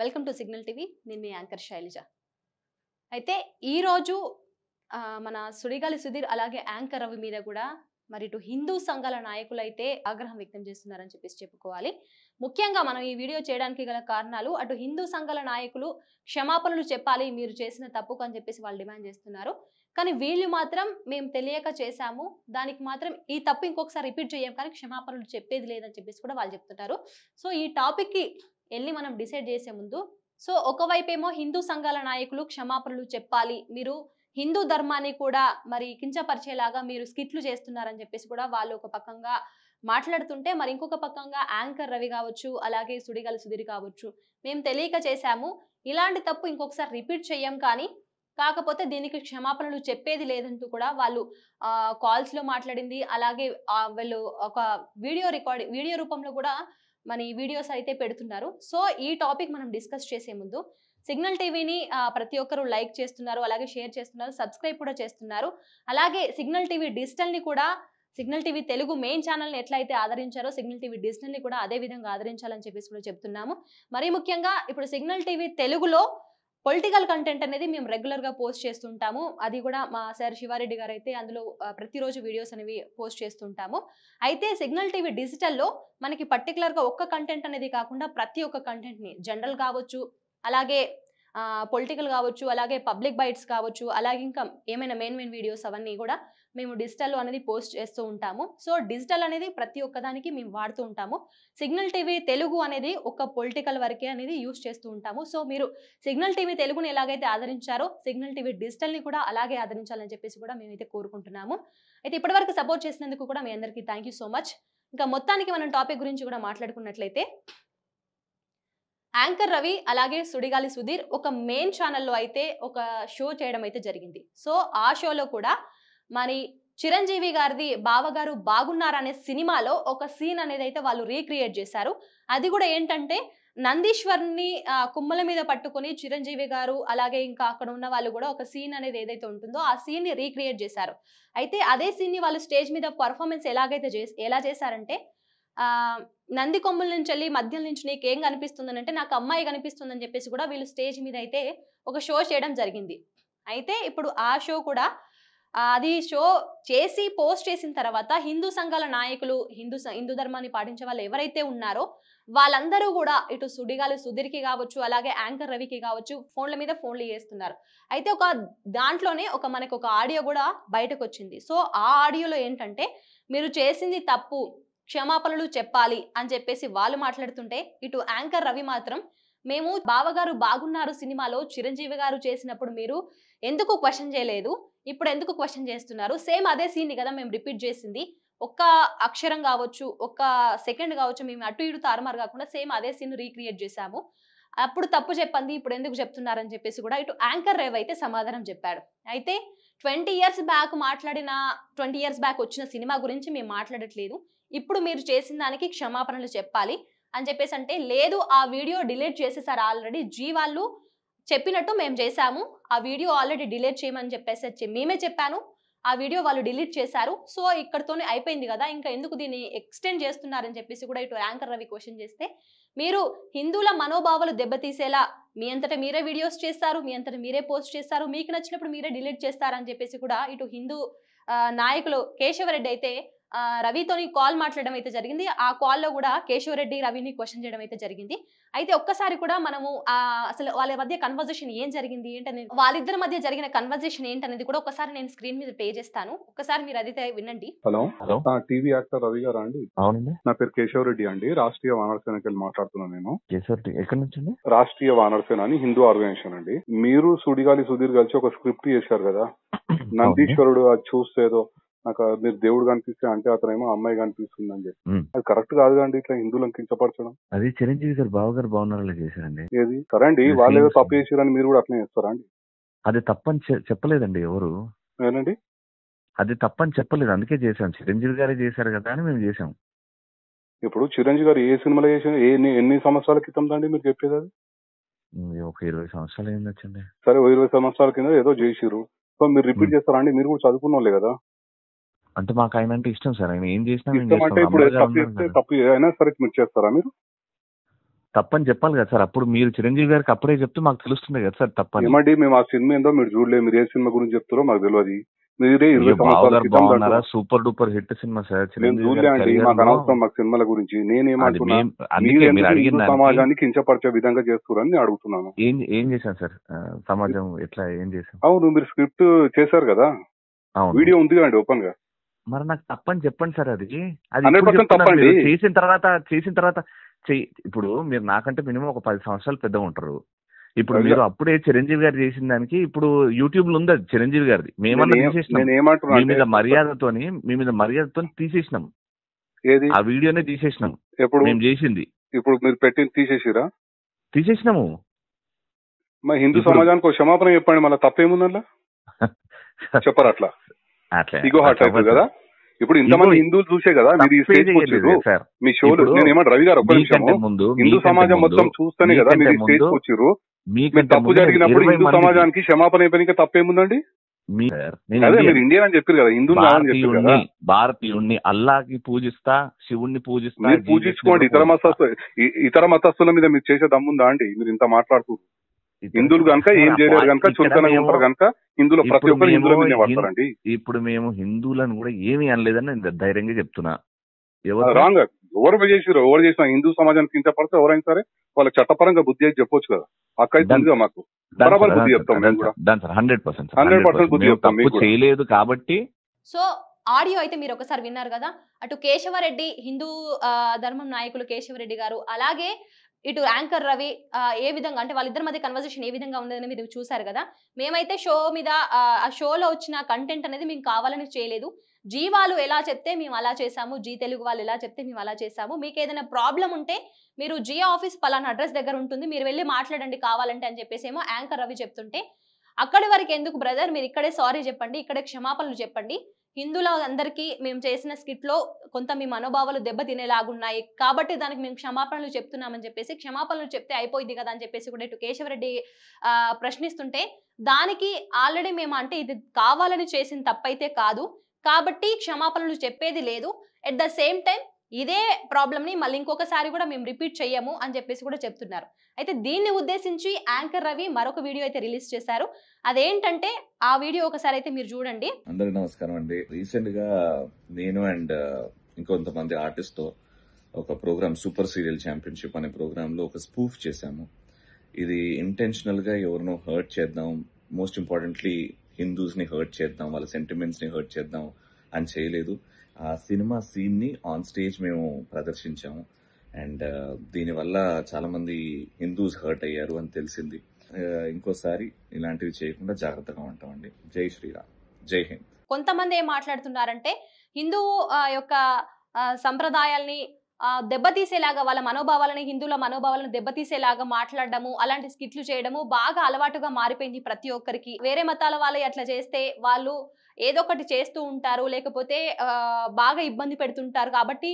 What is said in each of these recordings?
Welcome to signal TV. నేను మీ anchor Shailaja. అయితే ఈరోజు మన సుడిగాలి సుధీర్ అలాగే యాంకర్ రవి మీద కూడా మరి ఇటు హిందూ సంఘాల నాయకులు అయితే ఆగ్రహం వ్యక్తం చేస్తున్నారని చెప్పేసి చెప్పుకోవాలి. ముఖ్యంగా మనం ఈ వీడియో చేయడానికి గల కారణాలు, అటు హిందూ సంఘాల నాయకులు క్షమాపణలు చెప్పాలి మీరు చేసిన తప్పుకు అని చెప్పేసి వాళ్ళు డిమాండ్ చేస్తున్నారు. కానీ వీళ్ళు మాత్రం మేము తెలియక చేశాము, దానికి మాత్రం ఈ తప్పు ఇంకొకసారి రిపీట్ చేయం, కానీ క్షమాపణలు చెప్పేది లేదని చెప్పేసి కూడా వాళ్ళు చెప్తుంటారు. సో ఈ టాపిక్ కి వెళ్ళి మనం డిసైడ్ చేసే ముందు, సో ఒకవైపేమో హిందూ సంఘాల నాయకులు క్షమాపణలు చెప్పాలి, మీరు హిందూ ధర్మాన్ని కూడా మరి కించపరిచేలాగా మీరు స్కిట్లు చేస్తున్నారని చెప్పేసి కూడా వాళ్ళు ఒక పక్కంగా మాట్లాడుతుంటే, మరి ఇంకొక పక్కంగా యాంకర్ రవి కావచ్చు, అలాగే సుడిగాలి సుధీర్ కావచ్చు, మేము తెలియక చేశాము, ఇలాంటి తప్పు ఇంకొకసారి రిపీట్ చెయ్యం, కానీ కాకపోతే దీనికి క్షమాపణలు చెప్పేది లేదంటూ కూడా వాళ్ళు కాల్స్ లో మాట్లాడింది. అలాగే వాళ్ళు ఒక వీడియో రూపంలో కూడా మన ఈ వీడియోస్ అయితే పెడుతున్నారు. సో ఈ టాపిక్ మనం డిస్కస్ చేసే ముందు సిగ్నల్ టీవీని ప్రతి ఒక్కరు లైక్ చేస్తున్నారు, అలాగే షేర్ చేస్తున్నారు, సబ్స్క్రైబ్ కూడా చేస్తున్నారు. అలాగే సిగ్నల్ టీవీ డిజిటల్ ని కూడా, signal TV Telugu main channel ని ఎట్లయితే ఆదరించారో సిగ్నల్ టీవీ డిజిటల్ ని కూడా అదే విధంగా ఆదరించాలని చెప్పేసి కూడా చెప్తున్నాము. మరీ ముఖ్యంగా ఇప్పుడు సిగ్నల్ టీవీ తెలుగులో పొలిటికల్ కంటెంట్ అనేది మేము రెగ్యులర్ గా పోస్ట్ చేస్తుంటాము. అది కూడా మా సార్ శివారెడ్డి గారు అయితే అందులో ప్రతిరోజు వీడియోస్ అనేవి పోస్ట్ చేస్తుంటాము. అయితే సిగ్నల్ టీవీ డిజిటల్లో మనకి పర్టికులర్ గా ఒక్క కంటెంట్ అనేది కాకుండా ప్రతి ఒక్క కంటెంట్ ని, జనరల్ కావచ్చు, అలాగే పొలిటికల్ కావచ్చు, అలాగే పబ్లిక్ బైట్స్ కావచ్చు, అలాగే ఇంకా ఏమైనా మెయిన్ వీడియోస్ అవన్నీ కూడా మేము డిజిటల్ అనేది పోస్ట్ చేస్తూ ఉంటాము. సో డిజిటల్ అనేది ప్రతి ఒక్కదానికి మేము వాడుతూ ఉంటాము. సిగ్నల్ టీవీ తెలుగు అనేది ఒక పొలిటికల్ వరకే అనేది యూజ్ చేస్తూ ఉంటాము. సో మీరు సిగ్నల్ టీవీ తెలుగుని ఎలాగైతే ఆదరించారో సిగ్నల్ టీవీ డిజిటల్ ని కూడా అలాగే ఆదరించాలని చెప్పేసి కూడా మేమైతే కోరుకుంటున్నాము. అయితే ఇప్పటివరకు సపోర్ట్ చేసినందుకు కూడా మీ అందరికీ థ్యాంక్ యూ సో మచ్. ఇంకా మొత్తానికి మనం టాపిక్ గురించి కూడా మాట్లాడుకున్నట్లయితే, యాంకర్ రవి అలాగే సుడిగాలి సుధీర్ ఒక మెయిన్ ఛానల్లో అయితే ఒక షో చేయడం అయితే జరిగింది. సో ఆ షోలో కూడా మరి చిరంజీవి గారిది బావగారు బాగున్నారా అనే సినిమాలో ఒక సీన్ అనేది అయితే వాళ్ళు రీక్రియేట్ చేశారు. అది కూడా ఏంటంటే, నందీశ్వర్ని కుమ్మల మీద పట్టుకొని చిరంజీవి గారు అలాగే ఇంకా అక్కడ ఉన్న వాళ్ళు కూడా ఒక సీన్ అనేది ఏదైతే ఉంటుందో ఆ సీన్ ని రీక్రియేట్ చేశారు. అయితే అదే సీన్ ని వాళ్ళు స్టేజ్ మీద పర్ఫార్మెన్స్ ఎలా చేశారంటే, నంది కొమ్ముల నుంచి వెళ్ళి మధ్య నుంచి నీకేం కనిపిస్తుందని అంటే నాకు అమ్మాయి కనిపిస్తుందని చెప్పేసి కూడా వీళ్ళు స్టేజ్ మీద అయితే ఒక షో చేయడం జరిగింది. అయితే ఇప్పుడు ఆ షో కూడా అది షో చేసి పోస్ట్ చేసిన తర్వాత హిందూ సంఘాల నాయకులు, హిందూ ధర్మాన్ని పాటించే వాళ్ళు ఎవరైతే ఉన్నారో వాళ్ళందరూ కూడా ఇటు సుడిగాలి సుధీర్కి కావచ్చు, అలాగే యాంకర్ రవికి కావచ్చు, ఫోన్ల మీద ఫోన్లు చేస్తున్నారు. అయితే ఒక దాంట్లోనే మనకు ఒక ఆడియో కూడా బయటకు వచ్చింది. సో ఆ ఆడియోలో ఏంటంటే, మీరు చేసింది తప్పు, క్షమాపణలు చెప్పాలి అని చెప్పేసి వాళ్ళు మాట్లాడుతుంటే, ఇటు యాంకర్ రవి మాత్రం మేము బావగారు బాగున్నారు సినిమాలో చిరంజీవి గారు చేసినప్పుడు మీరు ఎందుకు క్వశ్చన్ చేయలేదు, ఇప్పుడు ఎందుకు క్వశ్చన్ చేస్తున్నారు, సేమ్ అదే సీన్ కదా మేము రిపీట్ చేసింది, ఒక్క అక్షరం కావచ్చు, ఒక్క సెకండ్ కావచ్చు, మేము అటు ఇటు తారుమారు కాకుండా సేమ్ అదే సీన్ రీక్రియేట్ చేశాము, అప్పుడు తప్పు చెప్పండి ఇప్పుడు ఎందుకు చెప్తున్నారని చెప్పేసి కూడా ఇటు యాంకర్ రవి అయితే సమాధానం చెప్పాడు. అయితే 20 years బ్యాక్ వచ్చిన సినిమా గురించి మేము మాట్లాడట్లేదు, ఇప్పుడు మీరు చేసిన దానికి క్షమాపణలు చెప్పాలి అని చెప్పేసి అంటే, లేదు ఆ వీడియో డిలీట్ చేసేసారు ఆల్రెడీ, వాళ్ళు చెప్పినట్టు మేము చేశాము, ఆ వీడియో ఆల్రెడీ డిలీట్ చేయమని చెప్పేసి మేమే చెప్పాను, ఆ వీడియో వాళ్ళు డిలీట్ చేశారు, సో ఇక్కడతోనే అయిపోయింది కదా, ఇంకా ఎందుకు దీన్ని ఎక్స్టెండ్ చేస్తున్నారని చెప్పేసి కూడా ఇటు యాంకర్ రవి క్వశ్చన్ చేస్తే, మీరు హిందువుల మనోభావాలు దెబ్బతీసేలా మీ అంతటా మీరే వీడియోస్ చేస్తారు, మీ అంతటా మీరే పోస్ట్ చేస్తారు, మీకు నచ్చినప్పుడు మీరే డిలీట్ చేస్తారని చెప్పేసి కూడా ఇటు హిందూ నాయకులు కేశవరెడ్డి అయితే రవితోని కాల్ మాట్లాడడం అయితే జరిగింది. ఆ కాల్లో కూడా కేశవరెడ్డి రవిని క్వశ్చన్ చేయడం అయితే జరిగింది. అయితే ఒక్కసారి కూడా మనము అసలు వాళ్ళ మధ్య కన్వర్జేషన్ ఏం జరిగింది ఏంటనేది, వాళ్ళిద్దరి మధ్య జరిగిన కన్వర్జేషన్ ఏంటనేది కూడా ఒకసారి నేను స్క్రీన్ మీద ప్లే చేస్తాను, ఒక్కసారి మీరు అదైతే వినండి. హలో, టీవీ యాక్టర్ రవి గారా అండి? అవునండి, నా పేరు కేశవరెడ్డి అండి, రాష్ట్రీయ వానర సేనకి వెళ్ళి మాట్లాడుతున్నాను నేను. కేశవరెడ్డి ఎక్కడి నుంచి అండి? రాష్ట్రీయ వానర సేన అని హిందూ ఆర్గనైజేషన్ అండి. మీరు సుడిగాలి సుధీర్ కలిసి ఒక స్క్రిప్ట్ చేశారు కదా, నందీశ్వరుడు అది చూస్తే ఏదో నాకు మీరు దేవుడు కనిపిస్తే అంటే అతనేమో అమ్మాయి కనిపిస్తుంది అని చెప్పి, అది కరెక్ట్ కాదు కండి, ఇట్లా హిందువులను కించపరచడం. అది చిరంజీవి గారు బావగారు బాగున్నారా చేశారండి. ఏది సరే అండి, వాళ్ళు ఏదో తప్పు చేసారని మీరు కూడా అట్లనే చేస్తారా అండి? అది తప్పని చెప్పలేదండి ఎవరు, ఏనండి అది తప్పని చెప్పలేదు, అందుకే చేశాం, చిరంజీవి గారే చేశారు కదా అని మేము చేసాం. ఇప్పుడు చిరంజీవి గారు ఏ సినిమాలో చేసిన ఎన్ని సంవత్సరాల క్రితం అండి మీరు చెప్పేది? అది ఒక 20 సంవత్సరాలు ఏం వచ్చండి. సరే, 20 సంవత్సరాల కింద ఏదో చేసిరు, సో మీరు రిపీట్ చేస్తారా అండి? మీరు కూడా చదువుకున్న వాళ్ళే కదా. అంటే మాకు ఆయన అంటే ఇష్టం సార్, ఆయన ఏం చేసినా ఇష్టం అంటే ఇప్పుడు తప్పు అయినా సరే మీరు చేస్తారా? మీరు తప్పని చెప్పాలి కదా సార్. అప్పుడు మీరు చిరంజీవి గారికి అప్పుడే చెప్తే మాకు తెలుస్తుంది కదా సార్ తప్పని. ఏమండి మేము ఆ సినిమా ఏందో మీరు చూడలేదు, మీరు ఏ సినిమా గురించి చెప్తారో మాకు తెలియదు. మీరే 20 అయ్యో సంవత్సరాల బావగారు క్రితం బాగున్నారా, దాంట్లో super duper hit cinema sir మేము చిరంజీవి చూడలే గారి అండి, career మాకు లో. అనవసరం మాకు సినిమాల గురించి. అది నేనేమంటున్నా, అందుకే మీరు మీరు ఎందుకు అడిగిన హిందూ దానికి సమాజాన్ని కించపరిచే విధంగా చేస్తున్నారని నేను అడుగుతున్నాను. ఏం చేశాను సార్? సమాజం ఎట్లా ఏం చేశాం? అవును, మీరు స్క్రిప్ట్ చేశారు కదా, అవును. వీడియో ఉంది కదండి ఓపెన్ గా. మరి నాకు తప్పని చెప్పండి సార్. అది 100% ఇప్పుడు చెప్తున్నారు తప్పండి. మీరు. చేసిన తర్వాత ఇప్పుడు మీరు నాకంటే మినిమం ఒక 10 సంవత్సరాలు పెద్దగా ఉంటారు. ఇప్పుడు మీరు అప్పుడే చిరంజీవి గారు చేసిన దానికి ఇప్పుడు యూట్యూబ్ లో ఉంది అది చిరంజీవి గారిది. మేమన్నా తీసేసినాం. నేను ఏమంటున్నా మీ అంటే, మీద మర్యాదతో తీసేసినాం. ఏది ఆ వీడియోనే తీసేసినాం. ఎప్పుడు మేము చేసింది ఇప్పుడు మీరు పెట్టింది తీసేసిరా? తీసేసినాము. మరి హిందూ ఇప్పుడు- సమాజానికి ఒక క్షమాపణ చెప్పండి, మళ్ళీ తప్పేముందల్లా చెప్పరు అట్లా. అట్లా ఇగో హార్ట్ అవుతుంది కదా. ఇప్పుడు ఇంతమంది ఇగో హిందువులు చూసే కదా మీరు ఈ స్టేజ్ వచ్చారు. సార్ మీ షోలు ఇప్పుడు నేను ఏమంటే రవి గారు ఒక్క నిమిషము, మీకంటే ముందు హిందూ సమాజం మొత్తం చూస్తేనే కదా మీరు ఈ స్టేజ్ వచ్చారు. మీరు తప్పు జరిగినప్పుడు హిందూ సమాజానికి క్షమాపణ చెప్పడానికి తప్పేముందండి? అదే మీరు ఇండియన్ అని చెప్పారు కదా, హిందూ అని చెప్పారు కదా. భారతీయుణ్ణి అల్లాకి పూజిస్తా, శివుణ్ణి పూజిస్తా. మీరు పూజించుకోండి, ఇతర మతస్థుల మీద మీరు చేసే దమ్ముందా అండి? మీరు ఇంత మాట్లాడుతూ హిందువులు కనుక ఏం చేయలేరు కనుక చులకనగా ఉంటారు కనుక హిందువుల ప్రతి ఒక్కరు హిందువుల మీద పడతారండి. ఇప్పుడు మేము హిందువులను కూడా ఏమీ అనలేదని నేను ధైర్యంగా చెప్తున్నా. రాంగ్, ఎవరు చేసినా హిందూ సమాజానికి కించపడితే ఎవరైనా సరే వాళ్ళకి చట్టపరంగా బుద్ధి అయితే చెప్పొచ్చు కదా. హక్కు అయితే ఉంది కదా మాకు, బరాబర్ బుద్ధి చెప్తాం మేము కూడా. 100% బుద్ధి చెప్తాం మీకు చేయలేదు కాబట్టి. సో ఆడియో అయితే మీరు ఒకసారి విన్నారు కదా, అటు కేశవరెడ్డి హిందూ ధర్మం నాయకులు కేశవరెడ్డి గారు, అలాగే ఇటు యాంకర్ రవి ఏ విధంగా అంటే వాళ్ళిద్దరి మధ్య కన్వర్సేషన్ ఏ విధంగా ఉండదని మీరు చూసారు కదా. మేమైతే షో మీద ఆ షోలో వచ్చిన కంటెంట్ అనేది మేము కావాలని చేయలేదు. జీ వాళ్ళు ఎలా చెప్తే మేము అలా చేసాము, జీ తెలుగు వాళ్ళు ఎలా చెప్తే మేము అలా చేసాము. మీకు ఏదైనా ప్రాబ్లం ఉంటే మీరు జీ ఆఫీస్ పలానా అడ్రస్ దగ్గర ఉంటుంది, మీరు వెళ్ళి మాట్లాడండి కావాలంటే అని చెప్పేసి ఏమో యాంకర్ రవి చెప్తుంటే, అక్కడి వరకు ఎందుకు బ్రదర్, మీరు ఇక్కడే సారీ చెప్పండి, ఇక్కడే క్షమాపణలు చెప్పండి. హిందువుల అందరికీ మేము చేసిన స్కిట్ లో కొంత మీ మనోభావాలు దెబ్బతినేలాగున్నాయి కాబట్టి దానికి మేము క్షమాపణలు చెప్తున్నామని చెప్పేసి క్షమాపణలు చెప్తే అయిపోయింది కదా అని చెప్పేసి కూడా ఇటు కేశవరెడ్డి ప్రశ్నిస్తుంటే, దానికి ఆల్రెడీ మేము అంటే ఇది కావాలని చేసిన తప్పైతే కాదు కాబట్టి క్షమాపణలు చెప్పేది లేదు. ఎట్ ద సేమ్ టైం ఇదే ప్రాబ్లమ్ ని మళ్ళీ ఇంకొకసారి కూడా మేము రిపీట్ చెయ్యము అని చెప్పేసి కూడా చెప్తున్నారు. అయితే దీన్ని ఉద్దేశించి యాంకర్ రవి మరొక వీడియో అయితే రిలీజ్ చేశారు. అదేంటంటే ఆ వీడియో ఒకసారి అయితే మీరు చూడండి. అందరికీ నమస్కారం అండి. రీసెంట్ గా నేను అండ్ ఇంకొంతమంది ఆర్టిస్ట్ తో ఒక ప్రోగ్రామ్ సూపర్ సీరియల్ ఛాంపియన్షిప్ అనే ప్రోగ్రామ్ లో ఒక స్పూఫ్ చేశాము. ఇది ఇంటెన్షనల్ గా ఎవరినో హర్ట్ చేద్దాం, మోస్ట్ ఇంపార్టెంట్లీ హిందూస్ ని హర్ట్ చేద్దాం, వాళ్ళ సెంటిమెంట్స్ ని హర్ట్ చేద్దాం అని చేయలేదు. ఆ సినిమా సీన్ ని ఆన్ స్టేజ్ మేము ప్రదర్శించాము అండ్ దీనివల్ల చాలా మంది హిందూస్ హర్ట్ అయ్యారు అని తెలిసింది. ఇంకోసారి ఇలాంటివి చేయకుండా జాగ్రత్తగా ఉంటామండి. జై శ్రీరామ్, జై హింద్. కొంతమంది ఏం మాట్లాడుతున్నారంటే హిందూ యొక్క సంప్రదాయాల్ని దెబ్బతీసేలాగా, వాళ్ళ మనోభావాలని, హిందువుల మనోభావాలను దెబ్బతీసేలాగా మాట్లాడడము, అలాంటి స్కిట్లు చేయడము బాగా అలవాటుగా మారిపోయింది ప్రతి ఒక్కరికి. వేరే మతాల వాళ్ళు అట్లా చేస్తే వాళ్ళు ఏదో ఒకటి చేస్తూ ఉంటారు, లేకపోతే బాగా ఇబ్బంది పెడుతుంటారు కాబట్టి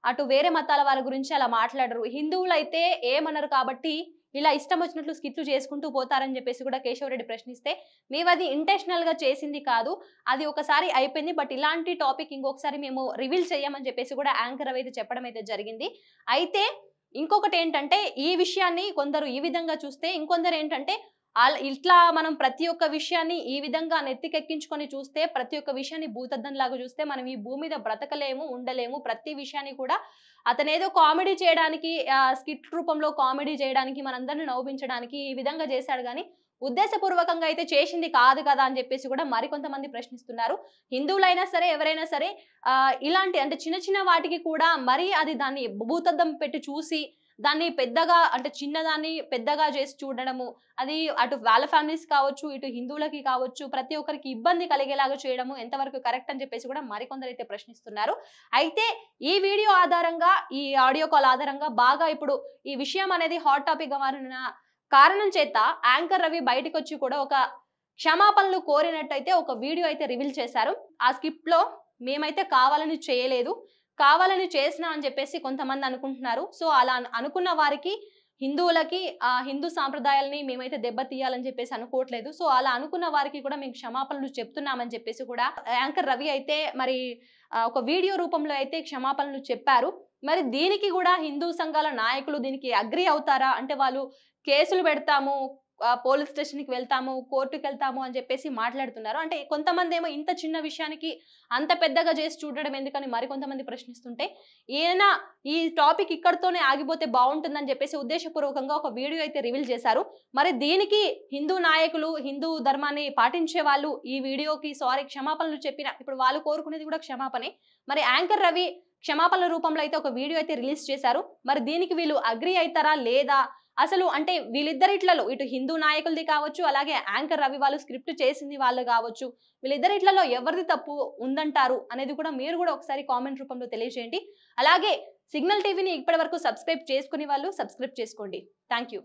అటు వేరే మతాల వాళ్ళ గురించి అలా మాట్లాడరు. హిందువులు అయితే ఏమన్నారు కాబట్టి ఇలా ఇష్టం వచ్చినట్లు స్కిట్లు చేసుకుంటూ పోతారని చెప్పేసి కూడా కేశవరెడ్డి ప్రశ్నిస్తే, మేము అది ఇంటెన్షనల్ గా చేసింది కాదు, అది ఒకసారి అయిపోయింది, బట్ ఇలాంటి టాపిక్ ఇంకొకసారి మేము రివీల్ చేయమని చెప్పేసి కూడా యాంకర్ అయితే చెప్పడం అయితే జరిగింది. అయితే ఇంకొకటి ఏంటంటే, ఈ విషయాన్ని కొందరు ఈ విధంగా చూస్తే, ఇంకొందరు ఏంటంటే ఇట్లా మనం ప్రతి ఒక్క విషయాన్ని ఈ విధంగా నెత్తికెక్కించుకొని చూస్తే, ప్రతి ఒక్క విషయాన్ని భూతద్దం లాగా చూస్తే మనం ఈ భూమి మీద బ్రతకలేము, ఉండలేము. ప్రతి విషయాన్ని కూడా అతనేదో కామెడీ చేయడానికి, స్కిట్ రూపంలో కామెడీ చేయడానికి, మనందరిని నవ్వించడానికి ఈ విధంగా చేశాడు కానీ ఉద్దేశపూర్వకంగా అయితే చేసింది కాదు కదా అని చెప్పేసి కూడా మరికొంతమంది ప్రశ్నిస్తున్నారు. హిందువులైనా సరే ఎవరైనా సరే ఇలాంటి అంటే చిన్న చిన్న వాటికి కూడా మరి అది దాన్ని భూతద్దం పెట్టి చూసి దాన్ని పెద్దగా అంటే చిన్నదాన్ని పెద్దగా చేసి చూడడము, అది అటు వాళ్ళ ఫ్యామిలీస్ కావచ్చు, ఇటు హిందువులకి కావచ్చు, ప్రతి ఒక్కరికి ఇబ్బంది కలిగేలాగా చేయడము ఎంతవరకు కరెక్ట్ అని చెప్పేసి కూడా మరికొందరు అయితే ప్రశ్నిస్తున్నారు. అయితే ఈ వీడియో ఆధారంగా, ఈ ఆడియో కాల్ ఆధారంగా బాగా ఇప్పుడు ఈ విషయం అనేది హాట్ టాపిక్ గా మారిన కారణం చేత యాంకర్ రవి బయటకు వచ్చి కూడా ఒక క్షమాపణలు కోరినట్టయితే ఒక వీడియో అయితే రివీల్ చేశారు. ఆ స్కిప్ లో మేమైతే కావాలని చేయలేదు, కావాలని చేసినా అని చెప్పేసి కొంతమంది అనుకుంటున్నారు. సో అలా అనుకున్న వారికి, హిందువులకి హిందూ సాంప్రదాయాలని మేమైతే దెబ్బతీయాలని చెప్పేసి అనుకోవట్లేదు. సో అలా అనుకున్న వారికి కూడా మేము క్షమాపణలు చెప్తున్నామని చెప్పేసి కూడా యాంకర్ రవి అయితే మరి ఒక వీడియో రూపంలో అయితే క్షమాపణలు చెప్పారు. మరి దీనికి కూడా హిందూ సంఘాల నాయకులు దీనికి అగ్రి అవుతారా? అంటే వాళ్ళు కేసులు పెడతాము, పోలీస్ స్టేషన్‌కి వెళ్తాము, కోర్టుకి వెళ్తాము అని చెప్పేసి మాట్లాడుతున్నారు. అంటే కొంతమందేమో ఇంత చిన్న విషయానికి అంత పెద్దగా చేసి చూడడం ఎందుకని మరికొంతమంది ప్రశ్నిస్తుంటే, ఈయన ఈ టాపిక్ ఇక్కడితోనే ఆగిపోతే బావుంటుందని చెప్పేసి ఉద్దేశపూర్వకంగా ఒక వీడియో అయితే రివీల్ చేశారు. మరి దీనికి హిందూ నాయకులు, హిందూ ధర్మాన్ని పాటించే వాళ్ళు ఈ వీడియోకి క్షమాపణలు చెప్పిన ఇప్పుడు వాళ్ళు కోరుకునేది కూడా క్షమాపణే. మరి యాంకర్ రవి క్షమాపణల రూపంలో అయితే ఒక వీడియో అయితే రిలీజ్ చేశారు. మరి దీనికి వీళ్ళు అగ్రి అయితారా లేదా? అసలు అంటే వీళ్ళిద్దరిట్లలో ఇటు హిందూ నాయకులది కావచ్చు, అలాగే యాంకర్ రవి వాళ్ళు స్క్రిప్ట్ చేసింది వాళ్ళు కావచ్చు, వీళ్ళిద్దరిట్లలో ఎవరిది తప్పు ఉందంటారు అనేది కూడా మీరు కూడా ఒకసారి కామెంట్ రూపంలో తెలియజేయండి. అలాగే సిగ్నల్ టీవీని ఇప్పటి వరకు సబ్స్క్రైబ్ చేసుకునే వాళ్ళు సబ్స్క్రైబ్ చేసుకోండి. Thank you.